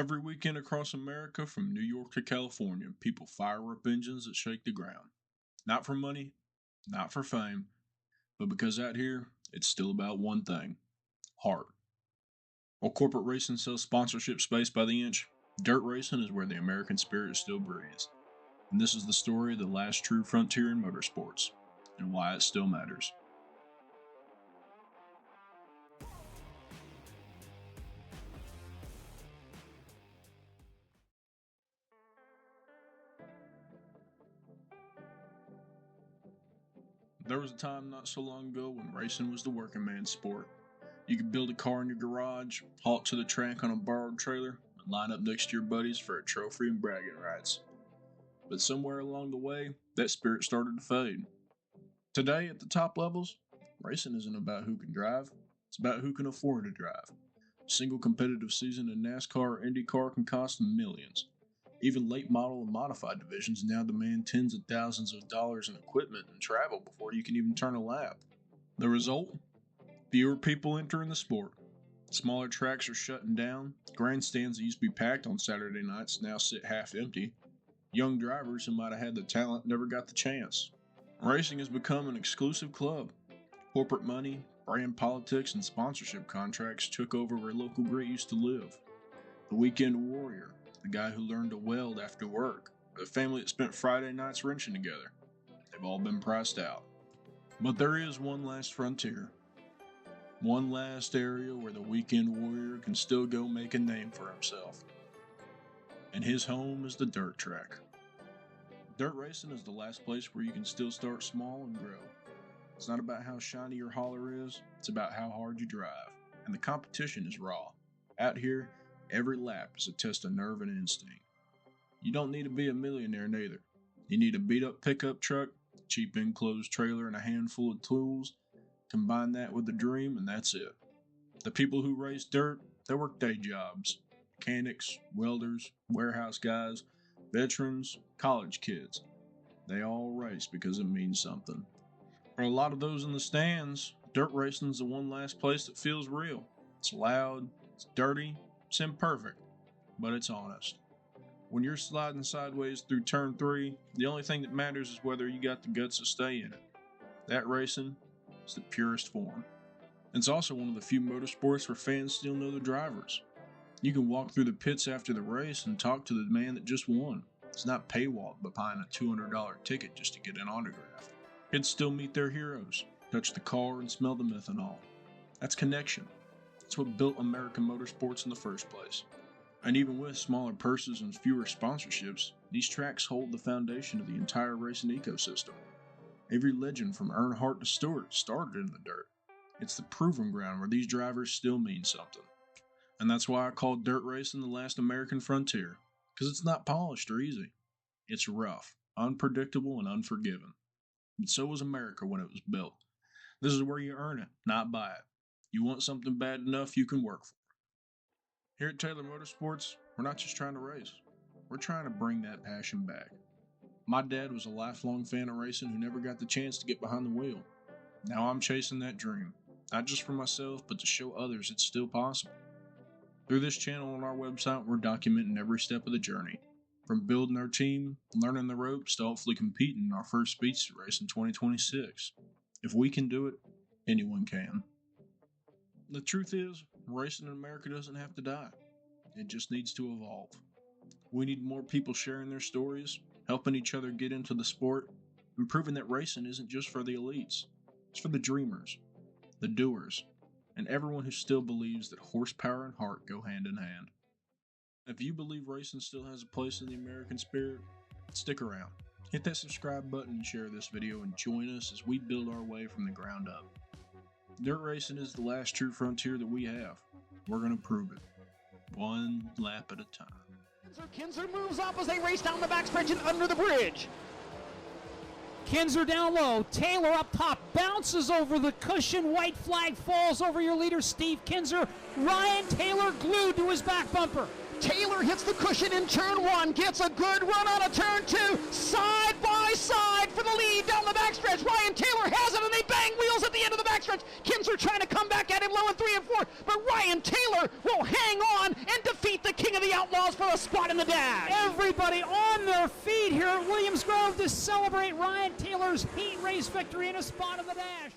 Every weekend across America, from New York to California, people fire up engines that shake the ground. Not for money, not for fame, but because out here, it's still about one thing: heart. While corporate racing sells sponsorship space by the inch, dirt racing is where the American spirit still breathes. And this is the story of the last true frontier in motorsports, and why it still matters. There was a time not so long ago when racing was the working man's sport. You could build a car in your garage, haul it to the track on a borrowed trailer, and line up next to your buddies for a trophy and bragging rights. But somewhere along the way, that spirit started to fade. Today, at the top levels, racing isn't about who can drive, it's about who can afford to drive. A single competitive season in NASCAR or IndyCar can cost millions. Even late model and modified divisions now demand tens of thousands of dollars in equipment and travel before you can even turn a lap. The result? Fewer people entering the sport. Smaller tracks are shutting down. Grandstands that used to be packed on Saturday nights now sit half empty. Young drivers who might have had the talent never got the chance. Racing has become an exclusive club. Corporate money, brand politics, and sponsorship contracts took over where local grit used to live. The weekend warrior, the guy who learned to weld after work, or the family that spent Friday nights wrenching together. They've all been priced out. But there is one last frontier. One last area where the weekend warrior can still go make a name for himself. And his home is the dirt track. Dirt racing is the last place where you can still start small and grow. It's not about how shiny your hauler is, it's about how hard you drive. And the competition is raw. Out here, every lap is a test of nerve and instinct. You don't need to be a millionaire neither. You need a beat-up pickup truck, a cheap enclosed trailer, and a handful of tools. Combine that with a dream, and that's it. The people who race dirt, they work day jobs. Mechanics, welders, warehouse guys, veterans, college kids. They all race because it means something. For a lot of those in the stands, dirt racing's the one last place that feels real. It's loud, it's dirty, it's imperfect, but it's honest. When you're sliding sideways through turn 3, the only thing that matters is whether you got the guts to stay in it. That racing is the purest form. It's also one of the few motorsports where fans still know the drivers. You can walk through the pits after the race and talk to the man that just won. It's not paywalled by buying a $200 ticket just to get an autograph. Kids still meet their heroes, touch the car and smell the methanol. That's connection. That's what built American motorsports in the first place. And even with smaller purses and fewer sponsorships, these tracks hold the foundation of the entire racing ecosystem. Every legend from Earnhardt to Stewart started in the dirt. It's the proving ground where these drivers still mean something. And that's why I call dirt racing the last American frontier, because it's not polished or easy. It's rough, unpredictable, and unforgiving. But so was America when it was built. This is where you earn it, not buy it. You want something bad enough, you can work for it. Here at Taylor Motorsports, we're not just trying to race. We're trying to bring that passion back. My dad was a lifelong fan of racing who never got the chance to get behind the wheel. Now I'm chasing that dream, not just for myself, but to show others it's still possible. Through this channel on our website, we're documenting every step of the journey. From building our team, learning the ropes, to hopefully competing in our first speedster race in 2026. If we can do it, anyone can. The truth is, racing in America doesn't have to die. It just needs to evolve. We need more people sharing their stories, helping each other get into the sport, and proving that racing isn't just for the elites. It's for the dreamers, the doers, and everyone who still believes that horsepower and heart go hand in hand. If you believe racing still has a place in the American spirit, stick around. Hit that subscribe button and share this video and join us as we build our way from the ground up. Dirt racing is the last true frontier that we have. We're going to prove it. One lap at a time. Kinzer moves up as they race down the backstretch and under the bridge. Kinzer down low, Taylor up top, bounces over the cushion, white flag falls over your leader Steve Kinzer. Ryan Taylor glued to his back bumper. Taylor hits the cushion in turn 1, gets a good run out of turn 2, side by side for the lead down the backstretch. Ryan Taylor has it and they bang wheels at the end of the backstretch. backstretch. Kinzer trying to come back at him low in 3 and 4, but Ryan Taylor will hang on and defeat the King of the Outlaws for a spot in the dash. Everybody on their feet here at Williams Grove to celebrate Ryan Taylor's heat race victory and a spot in the dash.